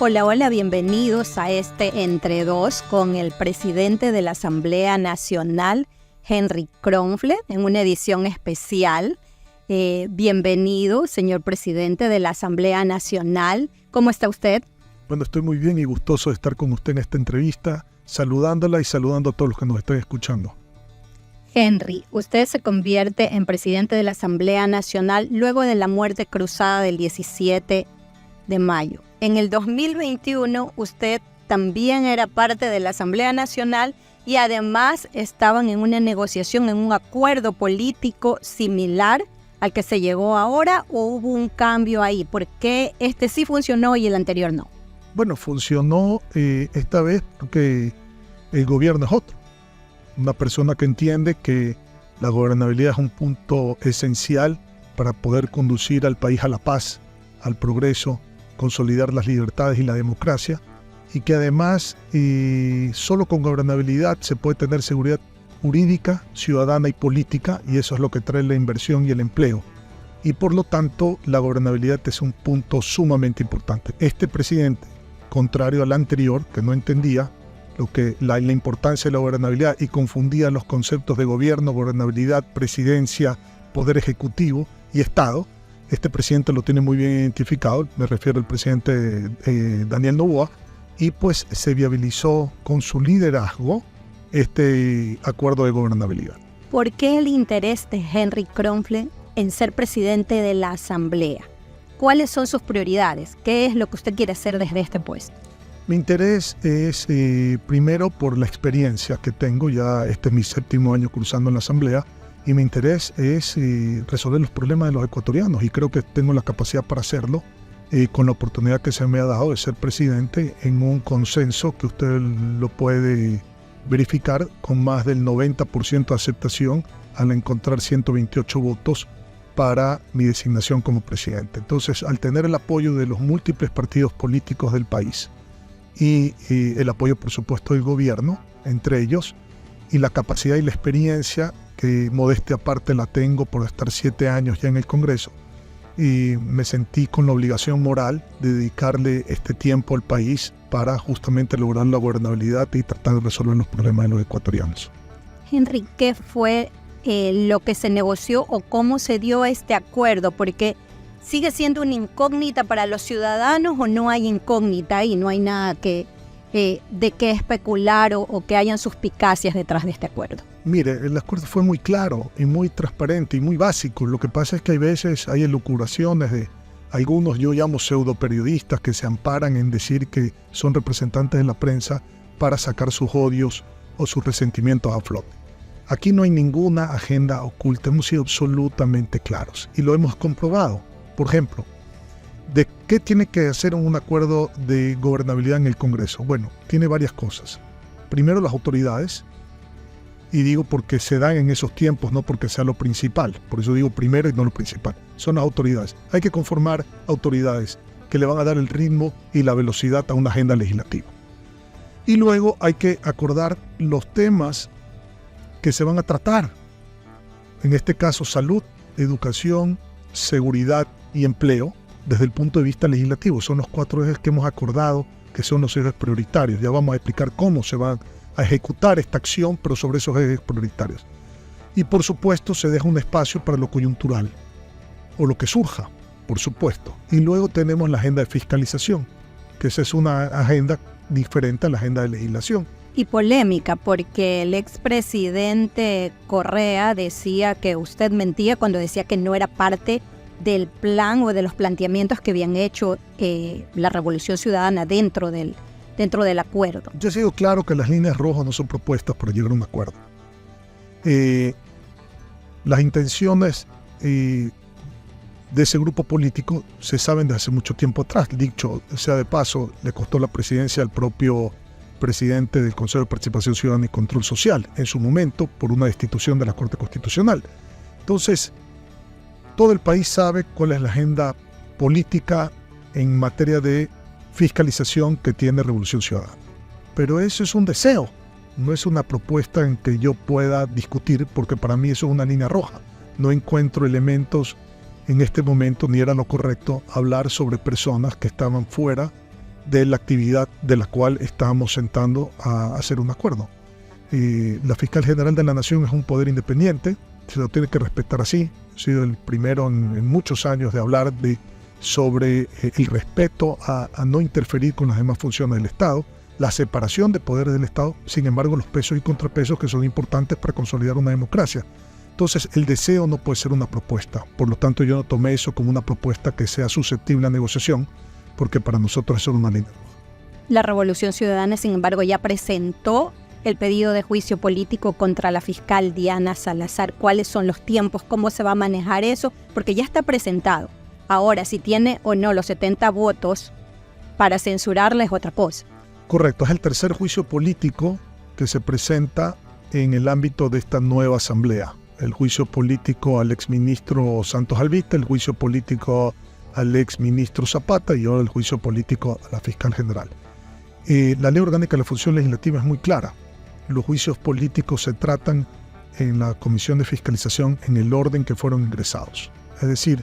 Hola, hola, bienvenidos a este Entre Dos con el presidente de la Asamblea Nacional, Henry Kronfle, en una edición especial. Bienvenido, señor presidente de la Asamblea Nacional. ¿Cómo está usted? Bueno, estoy muy bien y gustoso de estar con usted en esta entrevista, saludándola y saludando a todos los que nos están escuchando. Henry, usted se convierte en presidente de la Asamblea Nacional luego de la muerte cruzada del 17 de mayo. En el 2021 usted también era parte de la Asamblea Nacional y además estaban en una negociación, en un acuerdo político similar al que se llegó ahora, ¿o hubo un cambio ahí? ¿Por qué este sí funcionó y el anterior no? Bueno, funcionó esta vez porque el gobierno es otro. Una persona que entiende que la gobernabilidad es un punto esencial para poder conducir al país a la paz, al progreso, consolidar las libertades y la democracia, y que además solo con gobernabilidad se puede tener seguridad jurídica, ciudadana y política, y eso es lo que trae la inversión y el empleo. Y por lo tanto, la gobernabilidad es un punto sumamente importante. Este presidente, contrario al anterior, que no entendía la importancia de la gobernabilidad y confundía los conceptos de gobierno, gobernabilidad, presidencia, poder ejecutivo y Estado, este presidente lo tiene muy bien identificado, me refiero al presidente Daniel Noboa, y pues se viabilizó con su liderazgo este acuerdo de gobernabilidad. ¿Por qué el interés de Henry Kronfle en ser presidente de la Asamblea? ¿Cuáles son sus prioridades? ¿Qué es lo que usted quiere hacer desde este puesto? Mi interés es primero por la experiencia que tengo, ya este es mi 7º año cruzando en la Asamblea, y mi interés es resolver los problemas de los ecuatorianos, y creo que tengo la capacidad para hacerlo con la oportunidad que se me ha dado de ser presidente en un consenso que usted lo puede verificar con más del 90% de aceptación al encontrar 128 votos para mi designación como presidente. Entonces, al tener el apoyo de los múltiples partidos políticos del país y el apoyo, por supuesto, del gobierno, entre ellos, y la capacidad y la experiencia que modestia aparte la tengo por estar 7 años ya en el Congreso, y me sentí con la obligación moral de dedicarle este tiempo al país para justamente lograr la gobernabilidad y tratar de resolver los problemas de los ecuatorianos. Henry, ¿qué fue lo que se negoció o cómo se dio este acuerdo? Porque sigue siendo una incógnita para los ciudadanos, o no hay incógnita y no hay nada de qué especular o que hayan suspicacias detrás de este acuerdo. Mire, el acuerdo fue muy claro y muy transparente y muy básico. Lo que pasa es que hay veces hay elucubraciones de algunos, yo llamo pseudoperiodistas, que se amparan en decir que son representantes de la prensa para sacar sus odios o sus resentimientos a flote. Aquí no hay ninguna agenda oculta, hemos sido absolutamente claros y lo hemos comprobado. Por ejemplo, ¿de qué tiene que hacer un acuerdo de gobernabilidad en el Congreso? Bueno, tiene varias cosas. Primero, las autoridades, y digo porque se dan en esos tiempos, no porque sea lo principal. Por eso digo primero y no lo principal. Son las autoridades. Hay que conformar autoridades que le van a dar el ritmo y la velocidad a una agenda legislativa. Y luego hay que acordar los temas que se van a tratar. En este caso, salud, educación, seguridad y empleo, desde el punto de vista legislativo. Son los 4 ejes que hemos acordado que son los ejes prioritarios. Ya vamos a explicar cómo se va a ejecutar esta acción, pero sobre esos ejes prioritarios. Y por supuesto se deja un espacio para lo coyuntural, o lo que surja, por supuesto. Y luego tenemos la agenda de fiscalización, que esa es una agenda diferente a la agenda de legislación. Y polémica, porque el expresidente Correa decía que usted mentía cuando decía que no era parte del plan o de los planteamientos que habían hecho la Revolución Ciudadana dentro del acuerdo. Yo he sido claro que las líneas rojas no son propuestas para llegar a un acuerdo. Las intenciones de ese grupo político se saben desde hace mucho tiempo atrás. Dicho sea de paso, le costó la presidencia al propio presidente del Consejo de Participación Ciudadana y Control Social, en su momento por una destitución de la Corte Constitucional. Entonces, todo el país sabe cuál es la agenda política en materia de fiscalización que tiene Revolución Ciudadana. Pero eso es un deseo, no es una propuesta en que yo pueda discutir, porque para mí eso es una línea roja. No encuentro elementos en este momento, ni era lo correcto hablar sobre personas que estaban fuera de la actividad de la cual estamos sentando a hacer un acuerdo. La fiscal general de la Nación es un poder independiente, se lo tiene que respetar así. He sido el primero en muchos años de hablar sobre el respeto a no interferir con las demás funciones del Estado, la separación de poderes del Estado, sin embargo los pesos y contrapesos que son importantes para consolidar una democracia. Entonces el deseo no puede ser una propuesta, por lo tanto yo no tomé eso como una propuesta que sea susceptible a negociación, porque para nosotros eso es una línea. La Revolución Ciudadana, sin embargo, ya presentó el pedido de juicio político contra la fiscal Diana Salazar. ¿Cuáles son los tiempos? ¿Cómo se va a manejar eso? Porque ya está presentado. Ahora, si tiene o no los 70 votos para censurarla es otra cosa. Correcto, es el tercer juicio político que se presenta en el ámbito de esta nueva asamblea. El juicio político al exministro Santos Alvite, el juicio político al exministro Zapata y ahora el juicio político a la fiscal general. La ley orgánica de la función legislativa es muy clara. Los juicios políticos se tratan en la comisión de fiscalización en el orden que fueron ingresados. Es decir,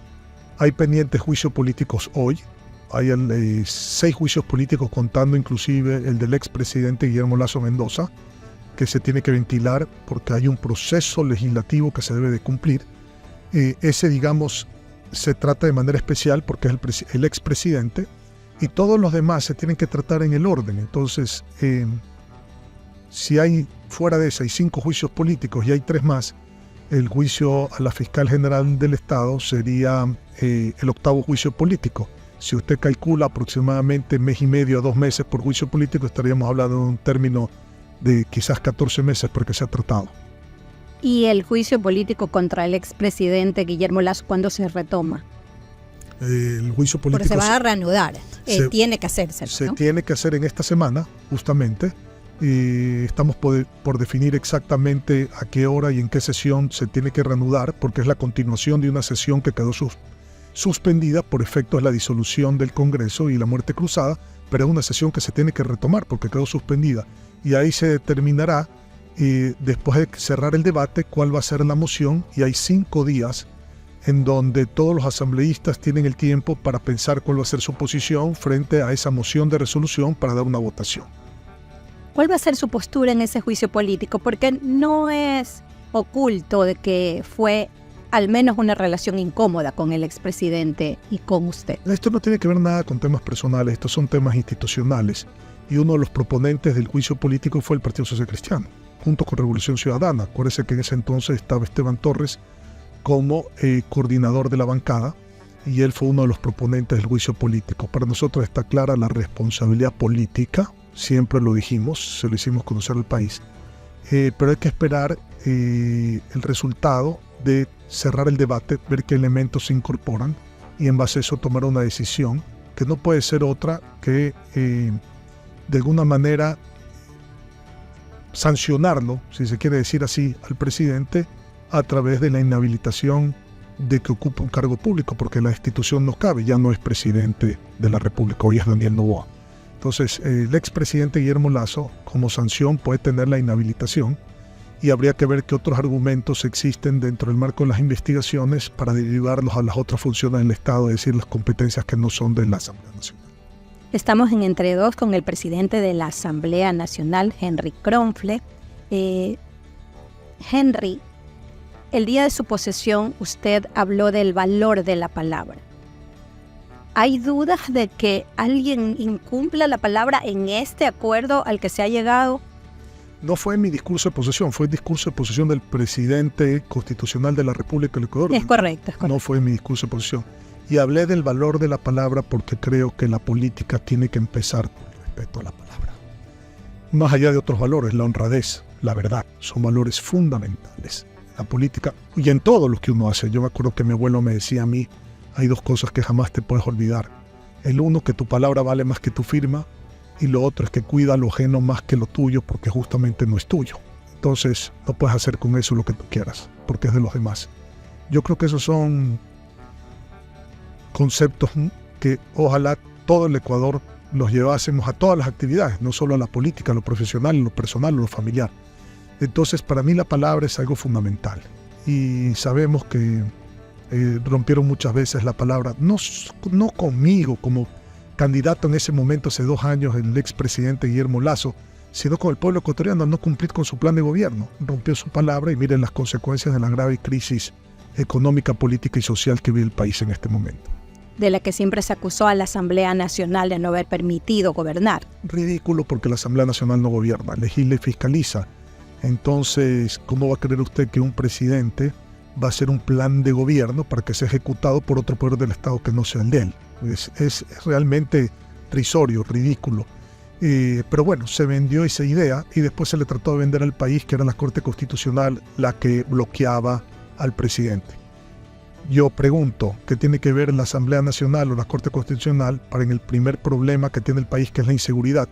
hay pendientes juicios políticos hoy. Hay 6 juicios políticos contando inclusive el del expresidente Guillermo Lasso Mendoza, que se tiene que ventilar porque hay un proceso legislativo que se debe de cumplir. Ese, digamos, se trata de manera especial porque es el expresidente, y todos los demás se tienen que tratar en el orden. Entonces, si hay fuera de eso hay 5 juicios políticos y hay 3 más, el juicio a la fiscal general del Estado sería el 8º juicio político. Si usted calcula aproximadamente mes y medio a 2 meses por juicio político, estaríamos hablando de un término de quizás 14 meses porque se ha tratado. ¿Y el juicio político contra el expresidente Guillermo Lasso cuándo se retoma? El juicio político porque se va a reanudar, tiene que hacerse, ¿no? Se tiene que hacer en esta semana, justamente. Estamos por definir exactamente a qué hora y en qué sesión se tiene que reanudar, porque es la continuación de una sesión que quedó suspendida por efecto de la disolución del Congreso y la muerte cruzada, pero es una sesión que se tiene que retomar porque quedó suspendida. Y ahí se determinará, después de cerrar el debate, cuál va a ser la moción, y hay 5 días en donde todos los asambleístas tienen el tiempo para pensar cuál va a ser su posición frente a esa moción de resolución para dar una votación. ¿Cuál va a ser su postura en ese juicio político? Porque no es oculto de que fue al menos una relación incómoda con el expresidente y con usted. Esto no tiene que ver nada con temas personales, estos son temas institucionales. Y uno de los proponentes del juicio político fue el Partido Social Cristiano, junto con Revolución Ciudadana. Acuérdese que en ese entonces estaba Esteban Torres como coordinador de la bancada, y él fue uno de los proponentes del juicio político. Para nosotros está clara la responsabilidad política, siempre lo dijimos, se lo hicimos conocer al país, pero hay que esperar el resultado de cerrar el debate, ver qué elementos se incorporan y en base a eso tomar una decisión que no puede ser otra que de alguna manera sancionarlo, si se quiere decir así, al presidente a través de la inhabilitación de que ocupe un cargo público, porque la institución no cabe, ya no es presidente de la República, hoy es Daniel Noboa. Entonces, el expresidente Guillermo Lasso, como sanción, puede tener la inhabilitación y habría que ver qué otros argumentos existen dentro del marco de las investigaciones para derivarlos a las otras funciones del Estado, es decir, las competencias que no son de la Asamblea Nacional. Estamos en Entre Dos con el presidente de la Asamblea Nacional, Henry Kronfle. Henry, el día de su posesión usted habló del valor de la palabra. ¿Hay dudas de que alguien incumpla la palabra en este acuerdo al que se ha llegado? No fue mi discurso de posesión, fue el discurso de posesión del presidente constitucional de la República del Ecuador. Es correcto. No fue mi discurso de posesión. Y hablé del valor de la palabra porque creo que la política tiene que empezar por el respeto a la palabra. Más allá de otros valores, la honradez, la verdad, son valores fundamentales. La política, y en todo lo que uno hace. Yo me acuerdo que mi abuelo me decía a mí, hay 2 cosas que jamás te puedes olvidar. El uno, que tu palabra vale más que tu firma, y lo otro es que cuida lo ajeno más que lo tuyo porque justamente no es tuyo. Entonces no puedes hacer con eso lo que tú quieras porque es de los demás. Yo creo que esos son conceptos que ojalá todo el Ecuador los llevásemos a todas las actividades, no solo a la política, a lo profesional, a lo personal, a lo familiar. Entonces para mí la palabra es algo fundamental y sabemos que rompieron muchas veces la palabra, no conmigo como candidato en ese momento, hace 2 años, el expresidente Guillermo Lasso, sino con el pueblo ecuatoriano al no cumplir con su plan de gobierno. Rompió su palabra y miren las consecuencias de la grave crisis económica, política y social que vive el país en este momento. De la que siempre se acusó a la Asamblea Nacional de no haber permitido gobernar. Ridículo, porque la Asamblea Nacional no gobierna, legisla y fiscaliza. Entonces, ¿cómo va a creer usted que un presidente va a hacer un plan de gobierno para que sea ejecutado por otro poder del Estado que no sea el de él? Es realmente risorio, ridículo. Pero bueno, se vendió esa idea y después se le trató de vender al país que era la Corte Constitucional la que bloqueaba al presidente. Yo pregunto, ¿qué tiene que ver la Asamblea Nacional o la Corte Constitucional para en el primer problema que tiene el país, que es la inseguridad?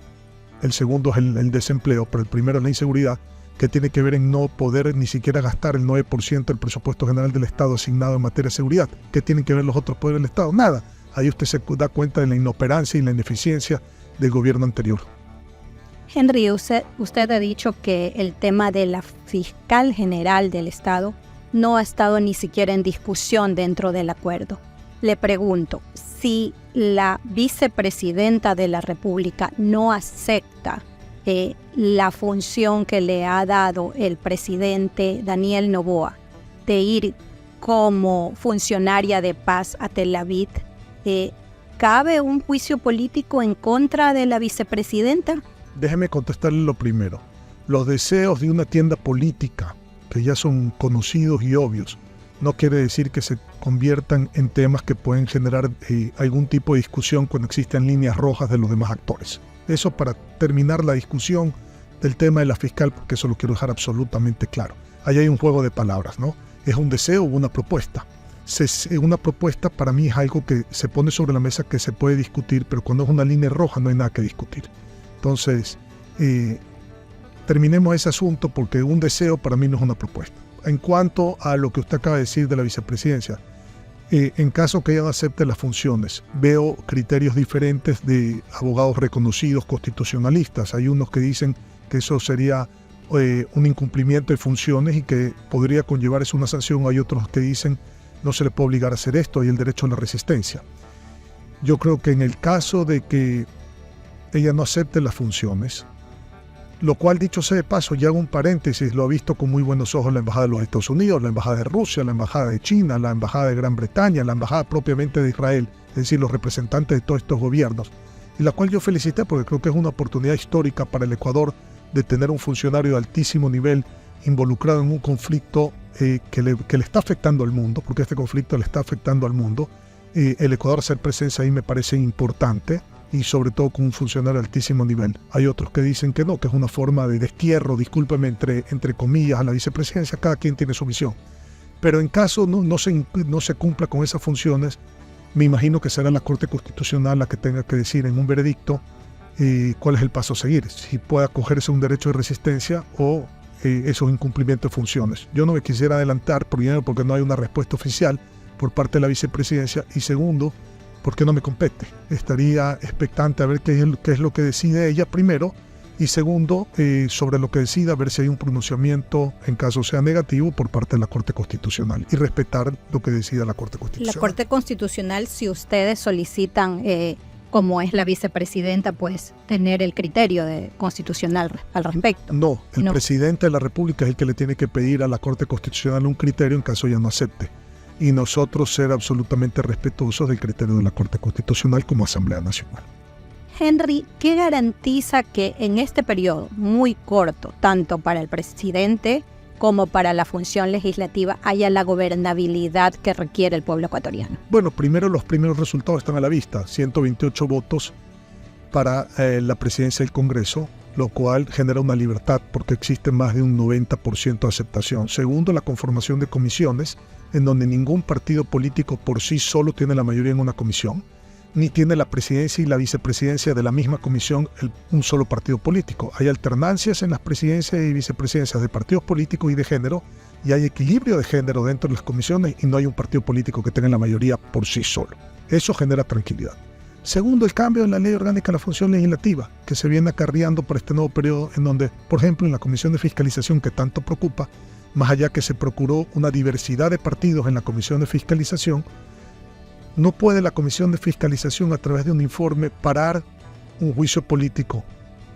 El segundo es el desempleo, pero el primero es la inseguridad. ¿Qué tiene que ver en no poder ni siquiera gastar el 9% del presupuesto general del Estado asignado en materia de seguridad? ¿Qué tienen que ver los otros poderes del Estado? Nada. Ahí usted se da cuenta de la inoperancia y la ineficiencia del gobierno anterior. Henry, usted ha dicho que el tema de la fiscal general del Estado no ha estado ni siquiera en discusión dentro del acuerdo. Le pregunto, si la vicepresidenta de la República no acepta la función que le ha dado el presidente Daniel Noboa de ir como funcionaria de paz a Tel Aviv, ¿cabe un juicio político en contra de la vicepresidenta? Déjeme contestarle lo primero. Los deseos de una tienda política, que ya son conocidos y obvios, no quiere decir que se conviertan en temas que pueden generar algún tipo de discusión cuando existen líneas rojas de los demás actores. Eso para terminar la discusión del tema de la fiscal, porque eso lo quiero dejar absolutamente claro. Ahí hay un juego de palabras, ¿no? ¿Es un deseo o una propuesta? Una propuesta para mí es algo que se pone sobre la mesa, que se puede discutir, pero cuando es una línea roja no hay nada que discutir. Entonces, terminemos ese asunto, porque un deseo para mí no es una propuesta. En cuanto a lo que usted acaba de decir de la vicepresidencia, en caso que ella no acepte las funciones, veo criterios diferentes de abogados reconocidos constitucionalistas. Hay unos que dicen que eso sería un incumplimiento de funciones y que podría conllevarse una sanción. Hay otros que dicen no se le puede obligar a hacer esto, hay el derecho a la resistencia. Yo creo que en el caso de que ella no acepte las funciones, lo cual, dicho sea de paso, ya hago un paréntesis, lo ha visto con muy buenos ojos la Embajada de los Estados Unidos, la Embajada de Rusia, la Embajada de China, la Embajada de Gran Bretaña, la Embajada propiamente de Israel, es decir, los representantes de todos estos gobiernos, y la cual yo felicité porque creo que es una oportunidad histórica para el Ecuador de tener un funcionario de altísimo nivel involucrado en un conflicto que le está afectando al mundo, porque este conflicto le está afectando al mundo. El Ecuador hacer presencia ahí me parece importante, y sobre todo con un funcionario de altísimo nivel. Hay otros que dicen que no, que es una forma de destierro, discúlpeme, entre comillas, a la vicepresidencia. Cada quien tiene su visión. Pero en caso no se cumpla con esas funciones, me imagino que será la Corte Constitucional la que tenga que decir en un veredicto cuál es el paso a seguir, si puede acogerse un derecho de resistencia o esos incumplimientos de funciones. Yo no me quisiera adelantar, primero porque no hay una respuesta oficial por parte de la vicepresidencia, y segundo, porque no me compete. Estaría expectante a ver qué es lo que decide ella primero, y segundo, sobre lo que decida, ver si hay un pronunciamiento, en caso sea negativo, por parte de la Corte Constitucional, y respetar lo que decida la Corte Constitucional. La Corte Constitucional, si ustedes solicitan, como es la vicepresidenta, pues tener el criterio constitucional al respecto. No, el presidente de la República es el que le tiene que pedir a la Corte Constitucional un criterio en caso ella no acepte. Y nosotros ser absolutamente respetuosos del criterio de la Corte Constitucional como Asamblea Nacional. Henry, ¿qué garantiza que en este periodo muy corto, tanto para el presidente como para la función legislativa, haya la gobernabilidad que requiere el pueblo ecuatoriano? Bueno, primero los primeros resultados están a la vista. 128 votos para la presidencia del Congreso, lo cual genera una libertad porque existe más de un 90% de aceptación. Segundo, la conformación de comisiones, en donde ningún partido político por sí solo tiene la mayoría en una comisión, ni tiene la presidencia y la vicepresidencia de la misma comisión un solo partido político. Hay alternancias en las presidencias y vicepresidencias de partidos políticos y de género, y hay equilibrio de género dentro de las comisiones, y no hay un partido político que tenga la mayoría por sí solo. Eso genera tranquilidad. Segundo, el cambio en la ley orgánica de la función legislativa, que se viene acarreando por este nuevo periodo, en donde, por ejemplo, en la comisión de fiscalización que tanto preocupa, más allá que se procuró una diversidad de partidos en la comisión de fiscalización, No puede la Comisión de Fiscalización, a través de un informe, parar un juicio político,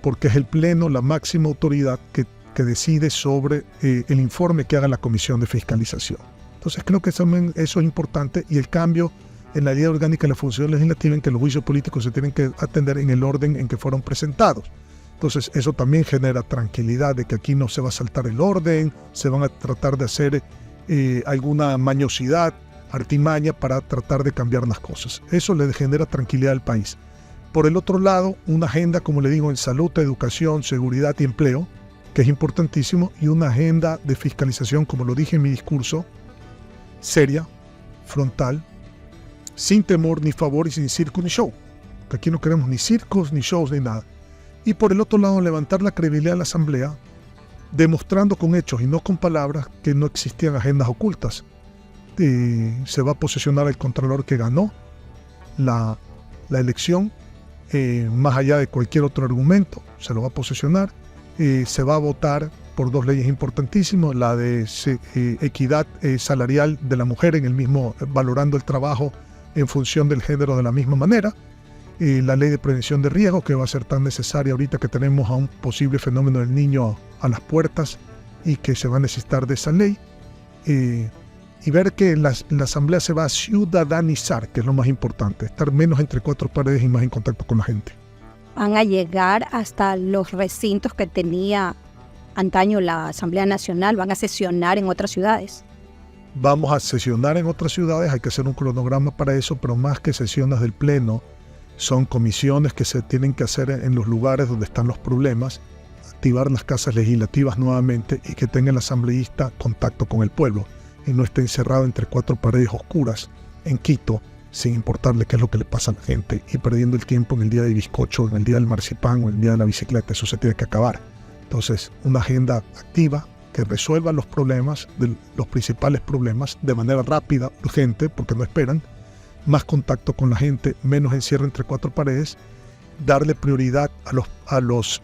porque es el Pleno la máxima autoridad que decide sobre el informe que haga la Comisión de Fiscalización. Entonces creo que eso es importante, y el cambio en la Ley Orgánica de la Función Legislativa, en que los juicios políticos se tienen que atender en el orden en que fueron presentados. Entonces eso también genera tranquilidad de que aquí no se va a saltar el orden, se van a tratar de hacer alguna mañosidad, artimaña para tratar de cambiar las cosas. Eso le genera tranquilidad al país. Por el otro lado, una agenda, como le digo, en salud, educación, seguridad y empleo, que es importantísimo, y una agenda de fiscalización, como lo dije en mi discurso, seria, frontal, sin temor ni favor y sin circo ni show. Que aquí no queremos ni circos, ni shows, ni nada. Y por el otro lado, levantar la credibilidad de la Asamblea, demostrando con hechos y no con palabras que no existían agendas ocultas. Se va a posesionar el Contralor que ganó la elección, más allá de cualquier otro argumento, se lo va a posesionar. Se va a votar por dos leyes importantísimas, la de equidad salarial de la mujer, en el mismo, valorando el trabajo en función del género de la misma manera, la ley de prevención de riesgos, que va a ser tan necesaria ahorita que tenemos a un posible fenómeno del niño a las puertas y que se va a necesitar de esa ley, y ver que la Asamblea se va a ciudadanizar, que es lo más importante, estar menos entre cuatro paredes y más en contacto con la gente. Van a llegar hasta los recintos que tenía antaño la Asamblea Nacional, van a sesionar en otras ciudades. Vamos a sesionar en otras ciudades, hay que hacer un cronograma para eso, pero más que sesiones del Pleno, son comisiones que se tienen que hacer en los lugares donde están los problemas, activar las casas legislativas nuevamente y que tenga el asambleísta contacto con el pueblo y no esté encerrado entre cuatro paredes oscuras en Quito, sin importarle qué es lo que le pasa a la gente y perdiendo el tiempo en el día del bizcocho, en el día del marcipán o en el día de la bicicleta. Eso se tiene que acabar. Entonces, una agenda activa que resuelva los problemas, los principales problemas, de manera rápida, urgente, porque no esperan, más contacto con la gente, menos encierro entre cuatro paredes, darle prioridad a los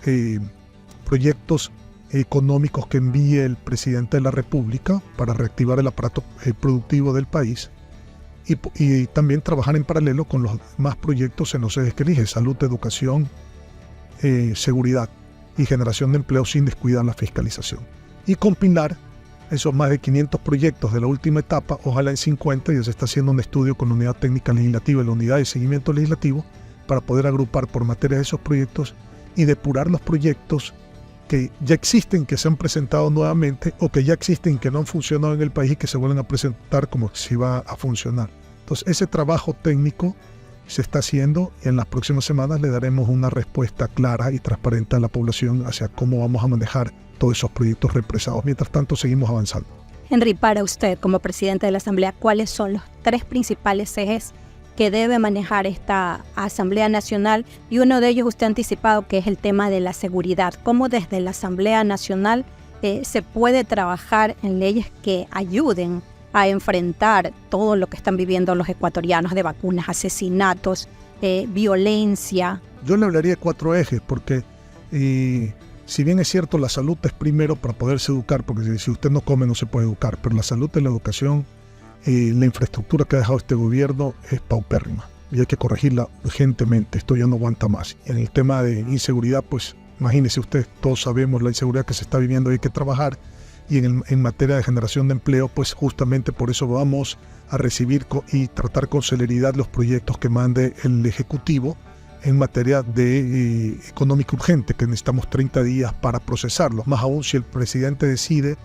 proyectos económicos que envíe el presidente de la República para reactivar el aparato productivo del país, y también trabajar en paralelo con los demás proyectos en los ejes que elige: salud, educación, seguridad y generación de empleo, sin descuidar la fiscalización. Y compilar esos más de 500 proyectos de la última etapa, ojalá en 50, y se está haciendo un estudio con la Unidad Técnica Legislativa y la Unidad de Seguimiento Legislativo para poder agrupar por materias de esos proyectos y depurar los proyectos que ya existen, que se han presentado nuevamente, o que ya existen, que no han funcionado en el país y que se vuelven a presentar como si va a funcionar. Entonces, ese trabajo técnico se está haciendo y en las próximas semanas le daremos una respuesta clara y transparente a la población hacia cómo vamos a manejar todos esos proyectos represados. Mientras tanto, seguimos avanzando. Henry, para usted, como presidente de la Asamblea, ¿cuáles son los 3 principales ejes que debe manejar esta Asamblea Nacional? Y uno de ellos usted ha anticipado, que es el tema de la seguridad. ¿Cómo desde la Asamblea Nacional se puede trabajar en leyes que ayuden a enfrentar todo lo que están viviendo los ecuatorianos, de vacunas, asesinatos, violencia? Yo le hablaría de 4 ejes, porque si bien es cierto, la salud es primero para poderse educar, porque si usted no come no se puede educar, pero la salud y la educación, la infraestructura que ha dejado este gobierno es paupérrima y hay que corregirla urgentemente. Esto ya no aguanta más. Y en el tema de inseguridad, pues imagínese usted, todos sabemos la inseguridad que se está viviendo y hay que trabajar. Y en materia de generación de empleo, pues justamente por eso vamos a recibir y tratar con celeridad los proyectos que mande el Ejecutivo en materia de económica urgente, que necesitamos 30 días para procesarlos. Más aún, si el presidente decide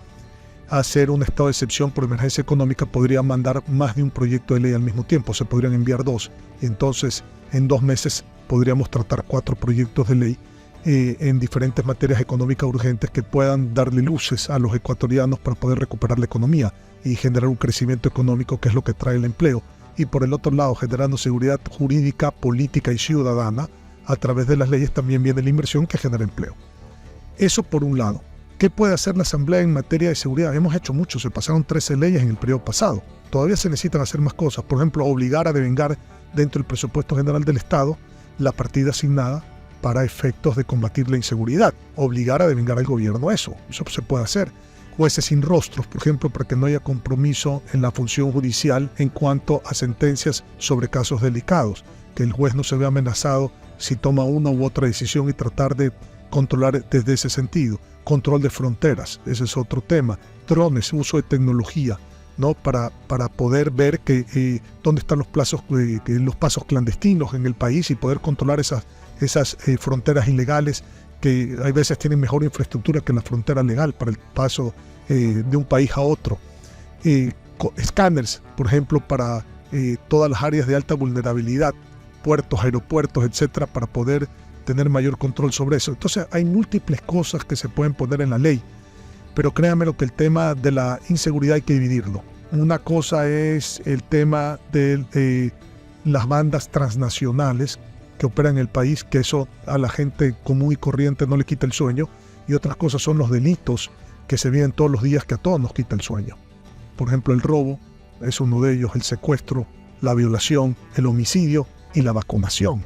hacer un estado de excepción por emergencia económica, podría mandar más de un proyecto de ley al mismo tiempo, se podrían enviar 2, y entonces en 2 meses podríamos tratar 4 proyectos de ley en diferentes materias económicas urgentes que puedan darle luces a los ecuatorianos para poder recuperar la economía y generar un crecimiento económico, que es lo que trae el empleo. Y por el otro lado, generando seguridad jurídica, política y ciudadana, a través de las leyes también viene la inversión que genera empleo. Eso por un lado. ¿Qué puede hacer la Asamblea en materia de seguridad? Hemos hecho mucho, se pasaron 13 leyes en el periodo pasado. Todavía se necesitan hacer más cosas. Por ejemplo, obligar a devengar dentro del presupuesto general del Estado la partida asignada para efectos de combatir la inseguridad. Obligar a devengar al gobierno eso se puede hacer. jueces sin rostros, por ejemplo, para que no haya compromiso en la función judicial en cuanto a sentencias sobre casos delicados, que el juez no se vea amenazado si toma una u otra decisión y tratar de controlar desde ese sentido. Control de fronteras, ese es otro tema. Drones, uso de tecnología, ¿no? Para poder ver dónde están los pasos clandestinos en el país y poder controlar esas fronteras ilegales que hay veces tienen mejor infraestructura que la frontera legal para el paso de un país a otro. Escáneres, por ejemplo, para todas las áreas de alta vulnerabilidad, puertos, aeropuertos, etcétera, para poder tener mayor control sobre eso. Entonces hay múltiples cosas que se pueden poner en la ley, pero créanme lo que el tema de la inseguridad hay que dividirlo. Una cosa es el tema de las bandas transnacionales que operan en el país, que eso a la gente común y corriente no le quita el sueño, y otras cosas son los delitos que se viven todos los días que a todos nos quita el sueño. Por ejemplo, el robo es uno de ellos, el secuestro, la violación, el homicidio y la vacunación.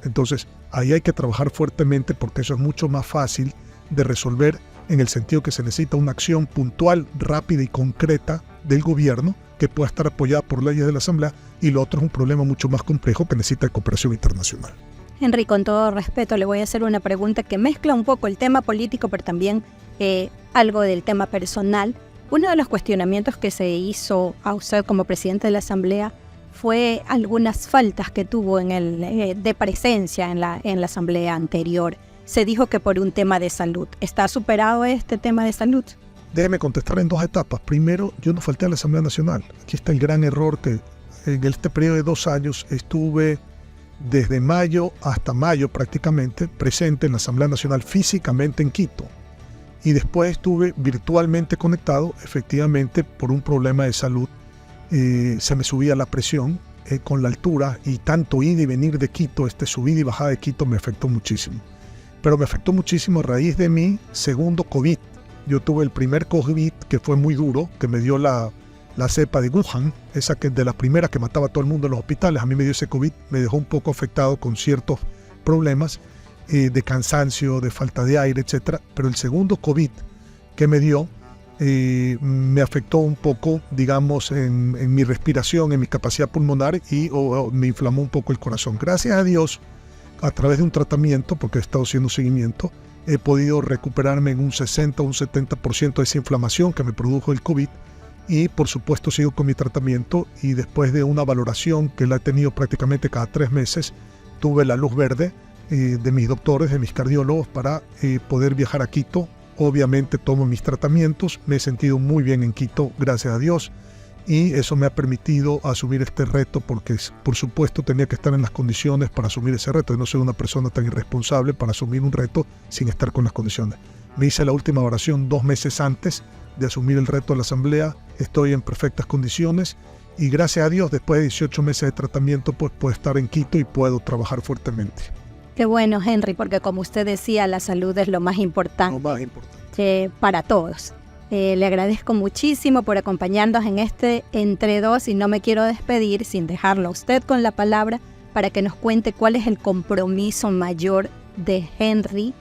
Entonces, ahí hay que trabajar fuertemente porque eso es mucho más fácil de resolver en el sentido que se necesita una acción puntual, rápida y concreta del gobierno que pueda estar apoyada por leyes de la Asamblea, y lo otro es un problema mucho más complejo que necesita de cooperación internacional. Henry, con todo respeto, le voy a hacer una pregunta que mezcla un poco el tema político, pero también algo del tema personal. Uno de los cuestionamientos que se hizo a usted como presidente de la Asamblea fue algunas faltas que tuvo de presencia en la Asamblea anterior. Se dijo que por un tema de salud. ¿Está superado este tema de salud? Déjeme contestar en dos etapas. Primero, yo no falté a la Asamblea Nacional. Aquí está el gran error que en este periodo de 2 años estuve desde mayo hasta mayo prácticamente presente en la Asamblea Nacional físicamente en Quito. Y después estuve virtualmente conectado, efectivamente, por un problema de salud. Se me subía la presión con la altura y tanto ida y venir de Quito, subida y bajada de Quito me afectó muchísimo. Pero me afectó muchísimo a raíz de mi segundo COVID. Yo tuve el primer COVID que fue muy duro, que me dio la cepa de Wuhan, esa que de la primera que mataba a todo el mundo en los hospitales. A mí me dio ese COVID, me dejó un poco afectado con ciertos problemas de cansancio, de falta de aire, etc. Pero el segundo COVID que me dio me afectó un poco, digamos, en mi respiración, en mi capacidad pulmonar y me inflamó un poco el corazón. Gracias a Dios, a través de un tratamiento, porque he estado haciendo seguimiento, he podido recuperarme en un 60 o un 70% de esa inflamación que me produjo el COVID, y por supuesto sigo con mi tratamiento, y después de una valoración que la he tenido prácticamente cada 3 meses, tuve la luz verde de mis doctores, de mis cardiólogos, para poder viajar a Quito. Obviamente tomo mis tratamientos, me he sentido muy bien en Quito, gracias a Dios, y eso me ha permitido asumir este reto, porque por supuesto tenía que estar en las condiciones para asumir ese reto. Yo no soy una persona tan irresponsable para asumir un reto sin estar con las condiciones. Me hice la última oración 2 meses antes de asumir el reto de la Asamblea. Estoy en perfectas condiciones y gracias a Dios, después de 18 meses de tratamiento, pues puedo estar en Quito y puedo trabajar fuertemente. Qué bueno, Henry, porque como usted decía, la salud es lo más importante. Lo más importante. Para todos. Le agradezco muchísimo por acompañarnos en este Entre Dos, y no me quiero despedir sin dejarlo a usted con la palabra para que nos cuente cuál es el compromiso mayor de Henry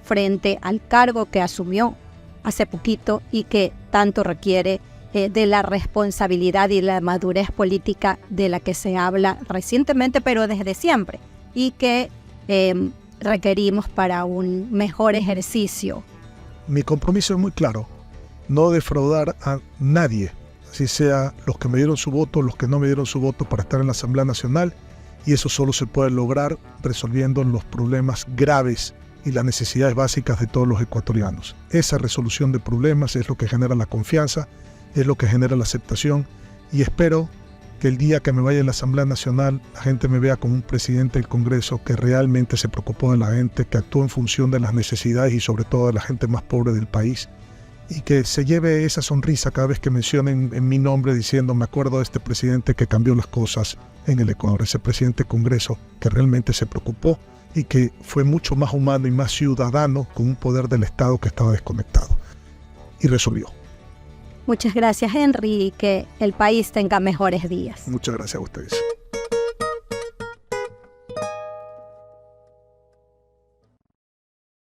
frente al cargo que asumió hace poquito y que tanto requiere de la responsabilidad y la madurez política de la que se habla recientemente, pero desde siempre, y que requerimos para un mejor ejercicio. Mi compromiso es muy claro: no defraudar a nadie, así sea los que me dieron su voto, los que no me dieron su voto, para estar en la Asamblea Nacional, y eso solo se puede lograr resolviendo los problemas graves y las necesidades básicas de todos los ecuatorianos. Esa resolución de problemas es lo que genera la confianza, es lo que genera la aceptación, y espero que el día que me vaya a la Asamblea Nacional la gente me vea como un presidente del Congreso que realmente se preocupó de la gente, que actuó en función de las necesidades y sobre todo de la gente más pobre del país, y que se lleve esa sonrisa cada vez que mencionen en mi nombre diciendo: me acuerdo de este presidente que cambió las cosas en el Ecuador, ese presidente del Congreso que realmente se preocupó y que fue mucho más humano y más ciudadano con un poder del Estado que estaba desconectado, y resolvió. Muchas gracias, Henry, y que el país tenga mejores días. Muchas gracias a ustedes.